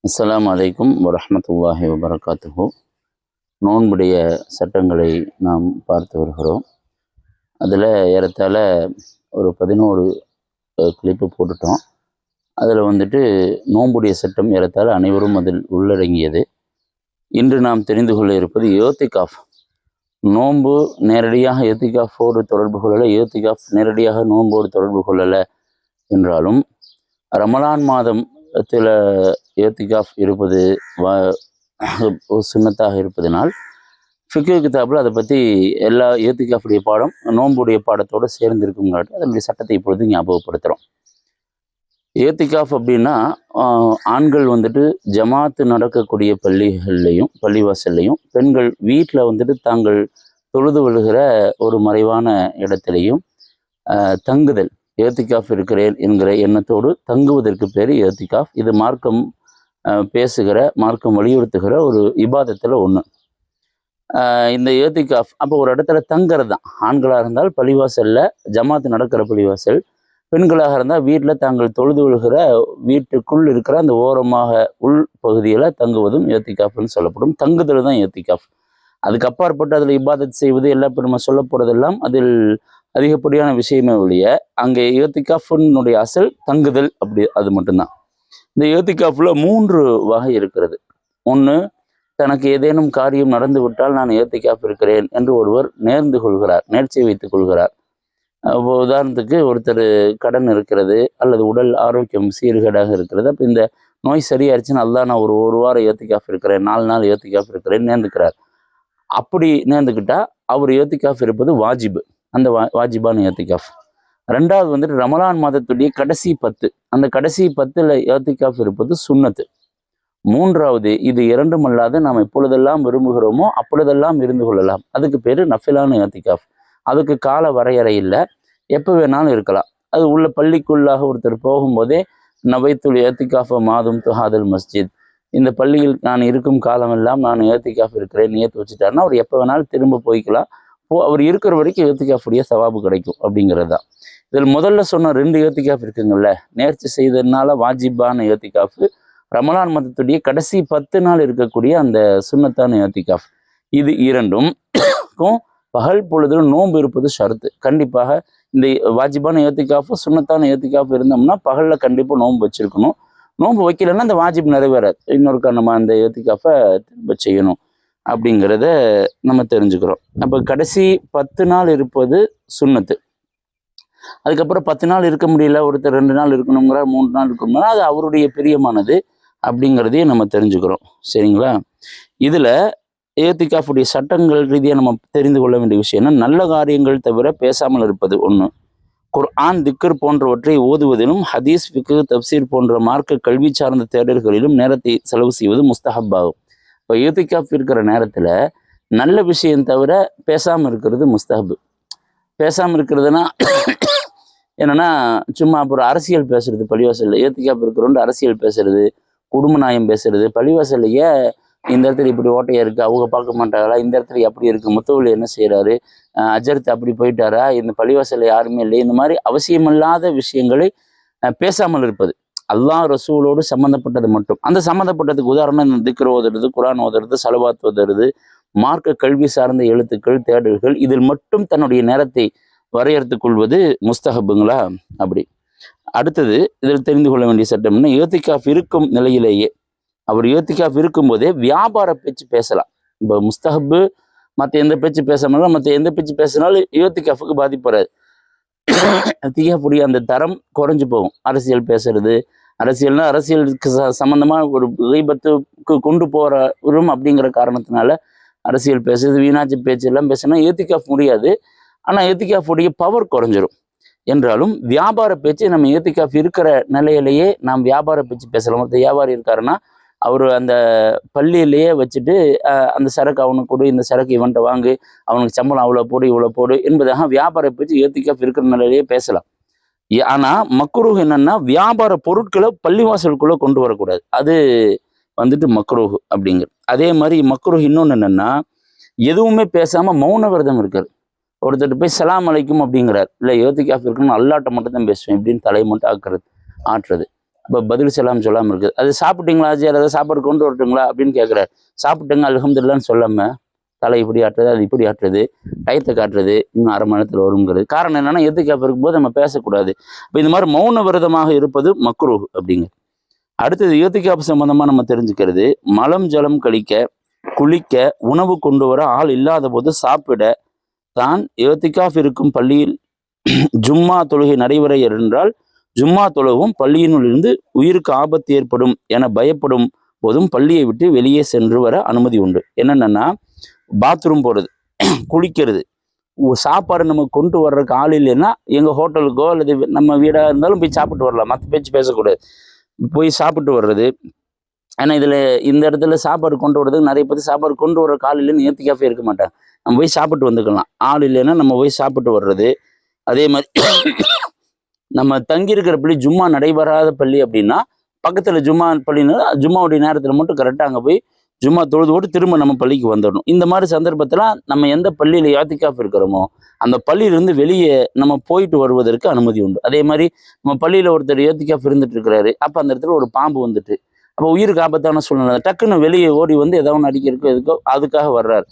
அஸ்ஸலாமு அலைக்கும் வரஹ்மத்துல்லாஹி வபரகாத்துஹு. நோன்புடைய சட்டங்களை நாம் பார்த்து வருகிறோம். அதில் ஏறத்தாழ ஒரு 11 கிளிப்பு போட்டுட்டோம். அதில் நோன்புடைய சட்டம் ஏறத்தாழ அனைவரும் அதில் உள்ளடங்கியது. இன்று நாம் தெரிந்து கொள்ள இருப்பது ஏத்திகாஃப். நோன்பு நேரடியாக ஏத்திகாஃபோடு தொடர்பு கொள்ளலை, ஏத்திகாஃப் நேரடியாக நோன்போடு தொடர்பு கொள்ளலை என்றாலும் ரமலான் மாதத்தில் ஏத்திகாஃப் இருப்பது சுன்னத்தாக இருப்பதனால் ஃபிக்ஹ் கிதாபில் அதை பற்றி எல்லா ஏத்திகாஃபுடைய பாடம் நோன்புடைய பாடத்தோடு சேர்ந்திருக்குங்காட்டி அதனுடைய சட்டத்தை இப்பொழுது ஞாபகப்படுத்துகிறோம். ஏத்திகாஃப் அப்படின்னா ஆண்கள் ஜமாத்து நடக்கக்கூடிய பள்ளிகள்லையும் பள்ளிவாசல்லையும், பெண்கள் வீட்டில் தாங்கள் தொழுது விழுகிற ஒரு மறைவான இடத்திலையும் தங்குதல், ஏத்திகாஃப் இருக்கிறேன் என்கிற எண்ணத்தோடு தங்குவதற்கு பேர் ஏத்திகாஃப். இது மார்க்கம் பேசுகிற, மார்க்கம் வலியுறுத்துகிற ஒரு இபாதத்தில் ஒன்று. இந்த ஏத்திகாஃப் அப்போ ஒரு இடத்துல தங்கிறது தான். ஆண்களாக இருந்தால் பள்ளிவாசலில் ஜமாத்து நடக்கிற பள்ளிவாசல், பெண்களாக இருந்தால் வீட்டில் தாங்கள் தொழுது விழுகிற வீட்டுக்குள் இருக்கிற அந்த ஓரமாக உள் பகுதியில் தங்குவதும் ஏத்திகாஃப்னு சொல்லப்படும். தங்குதல் தான் ஏத்திகாஃப். அதுக்கு அப்பாற்பட்டு அதில் இபாதத் செய்வது எல்லாம் இப்போ நம்ம சொல்ல போகிறதெல்லாம் அதில் அதிகப்படியான விஷயமே ஒழிய, அங்கே ஏத்திகாஃப்னுடைய அசல் தங்குதல், அப்படி அது மட்டும்தான். இந்த ஏத்திகாஃபில் 3 வகை இருக்கிறது. ஒன்று, தனக்கு ஏதேனும் காரியம் நடந்து விட்டால் நான் ஏத்திகாஃப் இருக்கிறேன் என்று ஒருவர் நேர்ந்து கொள்கிறார், நேர்ச்சி வைத்துக் கொள்கிறார். உதாரணத்துக்கு ஒருத்தர் கடன் இருக்கிறது அல்லது உடல் ஆரோக்கியம் சீர்கேடாக இருக்கிறது. அப்போ இந்த நோய் சரியாயிருச்சுன்னு அல்லாஹ் நான் ஒரு வாரம் ஏத்திகாஃப் இருக்கிறேன், 4 நாள் ஏத்திகாஃப் இருக்கிறேன்னு நேர்ந்துக்கிறார். அப்படி நேர்ந்துக்கிட்டால் அவர் ஏத்திகாஃப் இருப்பது வாஜிபு, அந்த வாஜிபான ஏத்திகாஃப். ரெண்டாவது ரமலான் மாதத்துடைய கடைசி 10, அந்த கடைசி 10ல் ஏத்திகாஃப் இருப்பது சுன்னத்து. மூன்றாவது, இது இரண்டும் அல்லாது நாம் எப்பொழுதெல்லாம் விரும்புகிறோமோ அப்பொழுதெல்லாம் இருந்து கொள்ளலாம், அதுக்கு பேர் நஃபிலான ஏத்திகாஃப். அதுக்கு கால வரையறை இல்லை, எப்போ வேணாலும் இருக்கலாம். அது உள்ள பள்ளிக்குள்ளாக ஒருத்தர் போகும்போதே நவைத்துல் ஏத்திகாஃப மாதும் துஹாதல் மஸ்ஜித், இந்த பள்ளியில் நான் இருக்கும் காலமெல்லாம் நான் ஏத்திகாஃப் இருக்கிறேன் நியத்து வச்சுட்டாருன்னா அவர் எப்போ வேணாலும் திரும்ப போய்க்கலாம். அவர் இருக்கிற வரைக்கும் ஏத்திகாஃபுடைய சவாபு கிடைக்கும் அப்படிங்கிறது தான். இதில் முதல்ல சொன்ன 2 ஏத்திகாஃப் இருக்குங்கள்ல, நேர்ச்சி செய்ததுனால வாஜிபான ஏத்திகாஃப், ரமலான் மாதத்துடைய கடைசி 10 நாள் இருக்கக்கூடிய அந்த சுன்னத்தான ஏத்திகாஃப். இது இரண்டும் பகல் பொழுதுல நோன்பு இருப்பது ஷரத்து. கண்டிப்பாக இந்த வாஜிபான ஏத்திகாஃப் சுன்னத்தான ஏத்திகாஃப் இருந்தோம்னா பகலில் கண்டிப்பாக நோன்பு வச்சிருக்கணும். நோன்பு வைக்கலைன்னா அந்த வாஜிப் நிறைவேறாது. இன்னொருக்கா நம்ம அந்த ஏத்திகாஃபை திரும்ப செய்யணும் அப்படிங்கிறத நம்ம தெரிஞ்சுக்கிறோம். அப்போ கடைசி 10 நாள் இருப்பது சுன்னத்து. அதுக்கப்புறம் 10 நாள் இருக்க முடியல, ஒருத்தர் 2 நாள் இருக்கணுங்கிற, 3 நாள் இருக்கணும்னா அது அவருடைய பிரியமானது அப்படிங்கிறதையும் நம்ம தெரிஞ்சுக்கிறோம். சரிங்களா? இதில் ஏத்திகாஃபுடைய சட்டங்கள் ரீதியாக நம்ம தெரிந்து கொள்ள வேண்டிய விஷயம்னா, நல்ல காரியங்கள் தவிர பேசாமல் இருப்பது ஒன்று, குர்ஆன் திக்ர் போன்றவற்றை ஓதுவதிலும் ஹதீஸ் ஃபிக்ஹ் தப்சீர் போன்ற மார்க்க கல்வி சார்ந்த தேடல்களிலும் நேரத்தை செலவு செய்வது முஸ்தஹப் ஆகும். இப்போ ஏத்திகாஃப் இருக்கிற நேரத்தில் நல்ல விஷயம் தவிர பேசாமல் இருக்கிறது முஸ்தஹப். பேசாமல் இருக்கிறதுனா என்னென்னா, சும்மா அப்புறம் அரசியல் பேசுறது, பள்ளிவாசலில் ஏத்திகாஃப் இருக்கிறோண்டு அரசியல் பேசுறது, குடும்ப நியாயம் பேசுறது, பள்ளிவாசல்லையே இந்த இடத்துல இப்படி ஓட்டையாக இருக்குது, அவங்க பார்க்க மாட்டாங்களா, இந்த இடத்துல எப்படி இருக்குது, முத்தவள்ளி என்ன செய்கிறாரு, அஜர்த்து அப்படி போயிட்டாரா, இந்த பள்ளிவாசலில் யாருமே இல்லை, இந்த மாதிரி அவசியமில்லாத விஷயங்களை பேசாமல் இருப்பது, அல்லாஹ் ரசூலோடு சம்மந்தப்பட்டது மட்டும். அந்த சம்மந்தப்பட்டதுக்கு உதாரணம் இந்த திக்ர் ஓதுறது, குர்ஆன் ஓதுறது, சலவாத் ஓதுறது, மார்க்க கல்வி சார்ந்த எழுத்துக்கள் தேடல்கள், இதில் மட்டும் தன்னுடைய நேரத்தை வரையறுத்துக் கொள்வது முஸ்தஹபுங்களா? அப்படி. அடுத்தது இதில் தெரிந்து கொள்ள வேண்டிய சட்டம்னா, ஏத்திகாஃப் இருக்கும் நிலையிலேயே, அவர் ஏத்திகாஃப் இருக்கும்போதே வியாபார பேச்சு பேசலாம். இப்போ முஸ்தஹபு மற்ற எந்த பேச்சு பேசாமலாம், மற்ற எந்த பேச்சு பேசினாலும் ஏத்திகாஃபுக்கு பாதிப்பு வராது. ஏத்திகாஃபுடைய அந்த தரம் குறைஞ்சு போகும். அரசியல் பேசுறது, அரசியல்னா அரசியலுக்கு சம்மந்தமாக ஒரு கீபத்துக்கு கொண்டு போகிற விரும் அப்படிங்கிற காரணத்தினால அரசியல் பேசுறது, வீணாச்சு பேச்சு எல்லாம் பேசினா ஏத்திகாஃப் முடியாது. ஆனால் ஏத்திகாஃபுடைய பவர் குறைஞ்சிரும். என்றாலும் வியாபார பேச்சு நம்ம ஏத்திகாஃப் இருக்கிற நிலையிலேயே நாம் வியாபார பேச்சு பேசலாம். ஒருத்தர் வியாபாரி இருக்காருன்னா அவர் அந்த பள்ளியிலேயே வச்சுட்டு அந்த சரக்கு அவனுக்கு கொடு, இந்த சரக்கு இவன்ட்ட வாங்கு, அவனுக்கு சம்பளம் அவ்வளோ போடு இவ்வளோ போடு என்பதாக வியாபார பேச்சு ஏத்திகாஃப் இருக்கிற நிலையிலேயே பேசலாம். ஆனால் மக்ரூஹ் என்னன்னா, வியாபார பொருட்களை பள்ளிவாசலுக்குள்ளே கொண்டு வரக்கூடாது. அது மக்ரூஹ் அப்படிங்கிற. அதே மாதிரி மக்ரூஹ் இன்னொன்று என்னன்னா, எதுவுமே பேசாமல் மௌன விரதம் இருக்காரு. ஒருத்தர் போய் சலாம் அலைக்கும் அப்படிங்கிறார், இல்லை ஏத்திகாஃப் இருக்குன்னு அல்லாட்ட மட்டும் தான் பேசுவேன் இப்படின்னு தலையை மட்டும் ஆட்டுறது. அப்போ பதில் சொல்லாமல் இருக்குது. அது சாப்பிட்டீங்களா ஆச்சு, அதை சாப்பாடு கொண்டு வரட்டுங்களா அப்படின்னு கேட்குறாரு. சாப்பிட்டுங்க அல்ஹம்துலில்லாஹ்னு சொல்லாமல் தலை இப்படி ஆட்டுறது, அது இப்படி ஆட்டுறது, டயத்தை காட்டுறது, இன்னும் அரை மணி நேரத்தில் வருங்கிறது. காரணம் என்னன்னா எத்திகாஃப் இருக்கும்போது நம்ம பேசக்கூடாது. இப்போ இந்த மாதிரி மௌன விரதமாக இருப்பது மக்ரூஹ் அப்படிங்க. அடுத்தது இத்திகாஃப் சம்பந்தமாக நம்ம தெரிஞ்சுக்கிறது, மலம் ஜலம் கழிக்க, குளிக்க, உணவு கொண்டு வர ஆள் இல்லாத போது சாப்பிட, தான் இத்திகாஃப் இருக்கும் பள்ளியில் ஜும்மா தொழுகை நடைபெற என்றால் ஜும்மா தொழுவும் பள்ளியினுள் இருந்து உயிருக்கு ஆபத்து ஏற்படும் என பயப்படும் போதும் பள்ளியை விட்டு வெளியே சென்று வர அனுமதி உண்டு. என்னென்னா பாத்ரூம் போகிறது, குளிக்கிறது, சாப்பாடு நம்ம கொண்டு வர்றதுக்கு ஆள் இல்லைன்னா எங்கள் ஹோட்டலுக்கோ அல்லது நம்ம வீடாக இருந்தாலும் போய் சாப்பிட்டு வரலாம், மற்ற பேச்சு பேசக்கூடாது, போய் சாப்பிட்டு வர்றது. ஏன்னா இதில் இந்த இடத்துல சாப்பாடு கொண்டு வர்றதுக்கு நிறைய பேர் சாப்பாடு கொண்டு வர்ற ஆள் இல்லைன்னு ஏத்திக்காஃபே இருக்க மாட்டாங்க. நம்ம போய் சாப்பிட்டு வந்துக்கலாம். ஆள் இல்லைன்னா நம்ம போய் சாப்பிட்டு வர்றது. அதே மாதிரி நம்ம தங்கியிருக்கிற பள்ளி ஜும்மா நடைபெறாத பள்ளி அப்படின்னா பக்கத்தில் ஜும்மா பள்ளின்னா ஜும்மாவுடைய நேரத்தில் மட்டும் கரெக்டாக அங்கே போய் ஜும்மா தொழுது போட்டு திரும்ப நம்ம பள்ளிக்கு வந்துடணும். இந்த மாதிரி சந்தர்ப்பத்தில் நம்ம எந்த பள்ளியில் இத்திகாஃப் இருக்கிறோமோ அந்த பள்ளியிலேருந்து வெளியே நம்ம போயிட்டு வருவதற்கு அனுமதி உண்டு. அதே மாதிரி நம்ம பள்ளியில் ஒருத்தர் இத்திகாஃப் இருந்துட்டு இருக்கிறாரு, அப்போ அந்த இடத்துல ஒரு பாம்பு வந்துட்டு, அப்போ உயிருக்கு ஆபத்தான சூழ்நிலை, டக்குன்னு வெளியே ஓடி வந்து ஏதோ ஒன்று அடிக்கிறதுக்கோ எதுக்கோ அதுக்காக வர்றாரு.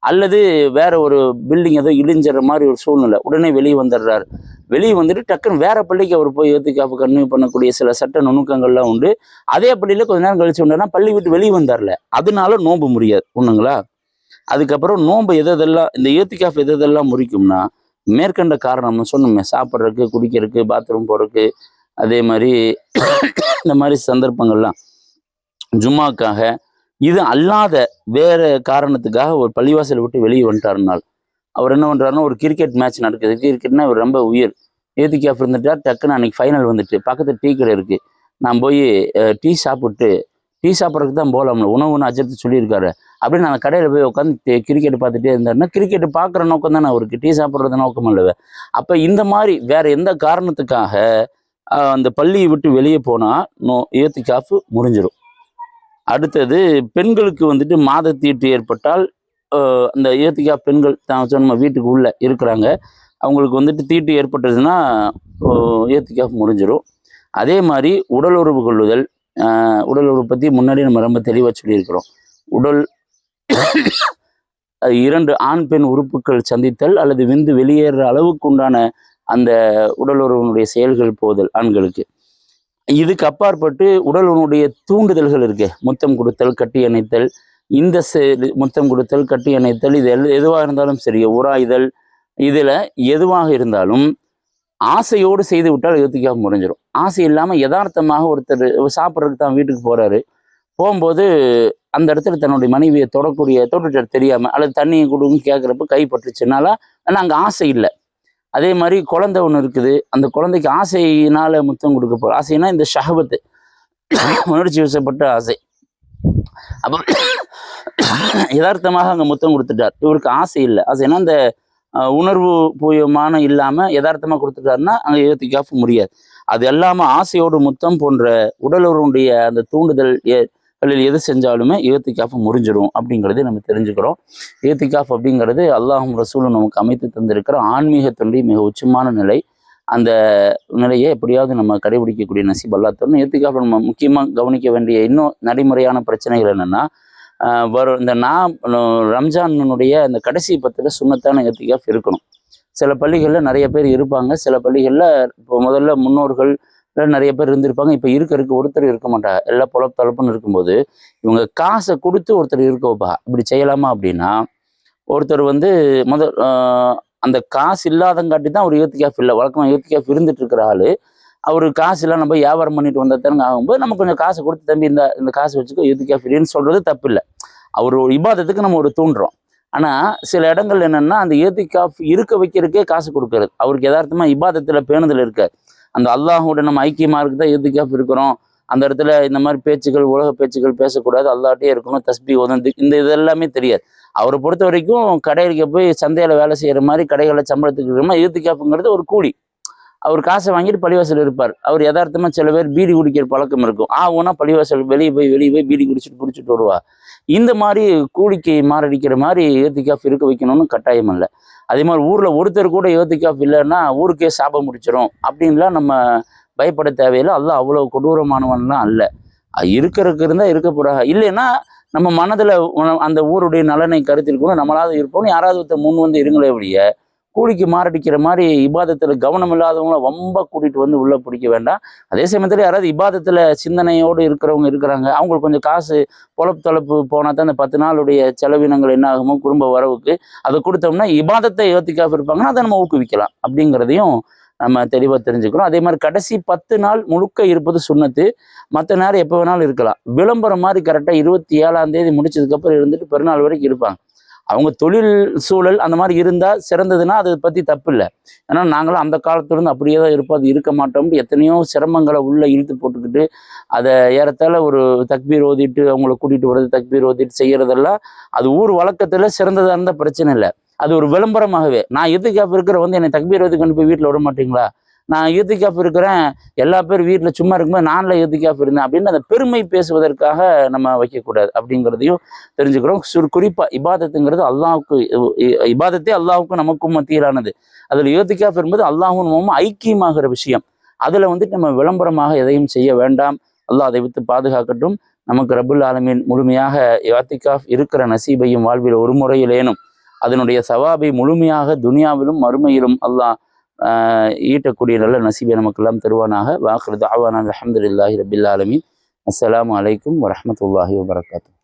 அல்லது வேற ஒரு பில்டிங் ஏதோ இடிஞ்சிற மாதிரி ஒரு சூழ்நிலை, உடனே வெளியே வந்துடுறாரு. வெளியே வந்துட்டு டக்குன்னு வேற பள்ளிக்கு அவர் போய் இத்திகாஃப் கன்டினியூ பண்ணக்கூடிய சில சட்ட நுணுக்கங்கள்லாம் உண்டு. அதே பள்ளியில் கொஞ்ச நேரம் கழிச்சு வந்தாருன்னா பள்ளி விட்டு வெளியே வந்தார்ல, அதனால நோன்பு முடியாது ஒண்ணுங்களா. அதுக்கப்புறம் நோன்பு எதெல்லாம் இந்த இத்திகாஃப் எதெல்லாம் முறிக்கும்னா மேற்கண்ட காரணம் சொன்னோமே, சாப்பிட்றதுக்கு, குடிக்கிறதுக்கு, பாத்ரூம் போறதுக்கு, அதே மாதிரி இந்த மாதிரி சந்தர்ப்பங்கள்லாம் ஜும்மாக்காக, இது அல்லாத வேற காரணத்துக்காக ஒரு பள்ளிவாசலை விட்டு வெளியே வந்துட்டாருனால் அவர் என்ன பண்ணுறாருன்னா, ஒரு கிரிக்கெட் மேட்ச் நடக்குது, கிரிக்கெட்னா அவர் ரொம்ப உயிர், இத்திகாஃப் இருந்துட்டார், டக்குன்னு அன்னைக்கு ஃபைனல் வந்துட்டு பக்கத்து டீ கடை இருக்குது, நான் போய் டீ சாப்பிட்றதுக்கு தான் போகலாம்ல, உணவுன்னு அஜர்த்து சொல்லியிருக்காரு அப்படின்னு அந்த கடையில் போய் உட்காந்து கிரிக்கெட் பார்த்துட்டே இருந்தாருன்னா கிரிக்கெட் பார்க்குற நோக்கம் தானே அவருக்கு, டீ சாப்பிட்றது நோக்கம் இல்லவே. அப்போ இந்த மாதிரி வேற எந்த காரணத்துக்காக அந்த பள்ளியை விட்டு வெளியே போனால் இத்திகாஃப் முடிஞ்சிடும். அடுத்தது பெண்களுக்கு வந்துட்டு மாதத்தீட்டு ஏற்பட்டால் அந்த இத்திகாஃப் பெண்கள் தான் நம்ம வீட்டுக்கு உள்ளே இருக்கிறாங்க, அவங்களுக்கு வந்துட்டு தீட்டு ஏற்பட்டதுன்னா இத்திகாஃப் முடிஞ்சிடும். அதே மாதிரி உடல் உறவு கொள்ளுதல், உடல் உறவு பற்றி முன்னாடி நம்ம ரொம்ப தெளிவாக சொல்லியிருக்கிறோம். உடல் 2 ஆண் பெண் உறுப்புகள் சந்தித்தல் அல்லது விந்து வெளியேற அளவுக்கு உண்டான அந்த உடல் உறவினுடைய செயல்கள் போதல் ஆண்களுக்கு. இதுக்கு அப்பாற்பட்டு உடல் உறவுடைய தூண்டுதல்கள் இருக்கு, முத்தம் கொடுத்தல், கட்டி அணைத்தல், இந்த முத்தம் கொடுத்தல், கட்டி அணைத்தல், இது எதுவாக இருந்தாலும் சரி, உராய்தல், இதில் எதுவாக இருந்தாலும் ஆசையோடு செய்து விட்டால் இத்திகாஃப் முடிஞ்சிடும். ஆசை இல்லாமல் யதார்த்தமாக ஒருத்தர் சாப்பிட்றதுக்கு தான் வீட்டுக்கு போகிறாரு, போகும்போது அந்த இடத்துல தன்னுடைய மனைவியை தொட்டுட்டு தெரியாமல் அல்லது தண்ணியை கொடுன்னு கேட்குறப்ப கைப்பற்றுச்சுனால, ஆனால் அங்கே ஆசை இல்லை. அதே மாதிரி குழந்தை ஒன்று இருக்குது, அந்த குழந்தைக்கு ஆசையினால் முத்தம் கொடுக்க போகிற, ஆசைனா இந்த ஷஹவத்து, உணர்ச்சி வசப்பட்ட ஆசை. அப்போ யதார்த்தமாக அங்கே முத்தம் கொடுத்துட்டார், இவருக்கு ஆசை இல்லை, ஆசைனா இந்த உணர்வு பூயமான இல்லாமல் யதார்த்தமாக கொடுத்துட்டாருன்னா அங்கே இத்திகாஃப் முடியாது. அது எல்லாமே ஆசையோடு முத்தம் போன்ற உடலுறவுடைய அந்த தூண்டுதல் எது செஞ்சாலுமே இத்திகாஃப் முறிஞ்சிடும் அப்படிங்கிறத நம்ம தெரிஞ்சுக்கிறோம். இத்திகாஃப் அப்படிங்கிறது அல்லாஹும் ரசூலும் நமக்கு அமைத்து தந்திருக்கிற ஆன்மீகத்தினுடைய மிக உச்சமான நிலை. அந்த நிலையை எப்படியாவது நம்ம கடைபிடிக்கக்கூடிய நசீப் அல்லாஹ் தரணும். இத்திகாஃப் நம்ம முக்கியமாக கவனிக்க வேண்டிய இன்னும் நடைமுறையான பிரச்சனைகள் என்னென்னா, வரும் இந்த ரம்ஜானுடைய அந்த கடைசி 10 சுன்னத்தான இத்திகாஃப் இருக்கணும். சில பள்ளிகளில் நிறைய பேர் இருப்பாங்க, சில பள்ளிகளில் இப்போ முதல்ல முன்னோர்கள் நிறைய பேர் இருந்திருப்பாங்க, இப்போ இருக்கிறதுக்கு ஒருத்தர் இருக்க மாட்டாங்க, எல்லாம் பொழப்புன்னு இருக்கும்போது இவங்க காசை கொடுத்து ஒருத்தர் இருக்க வைப்பா. இப்படி செய்யலாமா அப்படின்னா, ஒருத்தர் வந்து அந்த காசு இல்லாதங்காட்டி தான் ஒரு இத்திகாஃப் இல்லை, வழக்கமாக இத்திகாஃப் இருந்துட்டு இருக்கிற ஆள், அவர் காசு இல்லை நம்ம வியாபாரம் பண்ணிட்டு வந்ததானுங்க ஆகும்போது நம்ம கொஞ்சம் காசை கொடுத்து தம்பி இந்த காசு வச்சுக்கோ இத்திகாஃப் இல்லைன்னு சொல்கிறது தப்பு இல்லை. அவர் ஒரு இபாதத்துக்கு நம்ம ஒரு தூண்டுறோம். ஆனால் சில இடங்கள் என்னென்னா அந்த இத்திகாஃப் இருக்க வைக்கிறதுக்கே காசு கொடுக்கறது, அவருக்கு யதார்த்தமாக இபாதத்தில் பேணுதல் இருக்காது. அந்த அல்லாஹோட நம்ம ஐக்கியமாக இருக்கு தான் இத்திகாஃப் இருக்கிறோம், அந்த இடத்துல இந்த மாதிரி பேச்சுகள் உலக பேச்சுகள் பேசக்கூடாது, அல்லாஹ்ட்டே இருக்கணும், தஸ்பீஹ் ஓதணும், இந்த இதெல்லாமே தெரியாது. அவரை பொறுத்த வரைக்கும் கடைகளுக்கு போய் சந்தையில் வேலை செய்கிற மாதிரி கடைகளில் சம்பளத்துக்கு இருக்கிற மாதிரி இத்திகாஃப்ங்கிறது ஒரு கூலி. அவர் காசை வாங்கிட்டு பள்ளிவாசல் இருப்பார். அவர் யதார்த்தமாக சில பேர் பீடி குடிக்கிற பழக்கம் இருக்கும், ஊனா பள்ளிவாசல் வெளியே போய் பீடி குடிச்சிட்டு வருவா. இந்த மாதிரி கூலிக்கு மாரடிக்கிற மாதிரி இத்திகாஃப் இருக்க வைக்கணும்னு கட்டாயம் இல்லை. அதே மாதிரி ஊரில் ஒருத்தர் கூட இத்திகாஃப் இல்லைன்னா ஊருக்கே சாபம் முடிச்சிடும் அப்படின்லாம் நம்ம பயப்பட தேவையில்லை. அல்லாஹ் அவ்வளோ கொடூரமானவன்லாம் அல்ல. இருக்கிறதுக்கு இருந்தால் இருக்க போகிறாங்க, இல்லைன்னா நம்ம மனதில் அந்த ஊருடைய நலனை கருத்தில் கூட நம்மளாவது இருப்போம்னு யாராவது ஒருத்தர் முன் வந்து இருங்களே ஒழிய, கூலிக்கு மாரடிக்கிற மாதிரி இபாதத்தில் கவனம் இல்லாதவங்கள வம்ப கூட்டிகிட்டு வந்து உள்ளே பிடிக்க வேண்டாம். அதே சமயத்தில் யாராவது இபாதத்தில் சிந்தனையோடு இருக்கிறவங்க இருக்கிறாங்க, அவங்களுக்கு கொஞ்சம் காசு பொழப்பு தொலைப்பு போனால் தான் அந்த 10 நாளுடைய செலவினங்கள் என்ன ஆகுமோ குடும்ப வரவுக்கு அதை கொடுத்தோம்னா இபாதத்தை ஏத்திக்காஃப் இருப்பாங்கன்னா அதை நம்ம ஊக்குவிக்கலாம் அப்படிங்கிறதையும் நம்ம தெளிவாக தெரிஞ்சுக்கிறோம். அதே மாதிரி கடைசி 10 நாள் முழுக்க இருப்பது சுன்னத்து. மற்ற நேரம் எப்போ வேணாலும் இருக்கலாம். விளம்பரம் மாதிரி கரெக்டாக 27ஆம் தேதி முடிச்சதுக்கப்புறம் இருந்துட்டு பெருநாள் வரைக்கும் இருப்பாங்க. அவங்க தொழில் சூழல் அந்த மாதிரி இருந்தால் சிறந்ததுன்னா அதை பற்றி தப்பு இல்லை. ஏன்னா நாங்களும் அந்த காலத்துலேருந்து அப்படியே தான் இருப்போம், அது இருக்க மாட்டோம்னு எத்தனையோ சிரமங்களை உள்ளே இழுத்து போட்டுக்கிட்டு அதை ஏறத்தாழ ஒரு தக்பீர் ஓதிட்டு அவங்கள கூட்டிகிட்டு வர்றது, தக்பீர் ஓதிட்டு செய்கிறதெல்லாம் அது ஊர் வழக்கத்தில் சிறந்ததாக இருந்தால் பிரச்சனை இல்லை. அது ஒரு விளம்பரமாகவே, நான் இத்திகாஃப் இருக்கிற வந்து என்னை தக்பீர் ஓதி கொண்டு போய் வீட்டில் விட மாட்டீங்களா, நான் இத்திகாஃப் இருக்கிறேன், எல்லா பேரும் வீட்டில் சும்மா இருக்கும்போது நானில் இத்திகாஃப் இருந்தேன் அப்படின்னு அந்த பெருமை பேசுவதற்காக நம்ம வைக்கக்கூடாது அப்படிங்கிறதையும் தெரிஞ்சுக்கிறோம். குறிப்பாக இபாதத்துங்கிறது அல்லாஹ்வுக்கு, இபாதத்தே அல்லாஹ்வுக்கும் நமக்கும் மத்தியிலானது. அதில் இத்திகாஃப் என்பது அல்லாஹ்வும் நம்மவும் ஐக்கியமாகிற விஷயம். அதில் வந்துட்டு நம்ம விளம்பரமாக எதையும் செய்ய வேண்டாம். அல்லாஹ் அதை விட்டு பாதுகாக்கட்டும். நமக்கு ரப்புல் ஆலமீன் முழுமையாக இத்திகாஃப் இருக்கிற நசீபையும் வாழ்வில் ஒரு முறையிலேனும் அதனுடைய சவாபை முழுமையாக துனியாவிலும் மறுமையிலும் அல்லாஹ் ஈட்டக்கூடிய நல்ல நசீபை நமக்கெல்லாம் தருவானாக. வாஹிரு தஅவானா அல்ஹம்துலில்லாஹி ரப்பில் ஆலமீன். அஸ்ஸலாமு அலைக்கும் வரஹ்மத்துல்லாஹி வபரகாத்துஹு.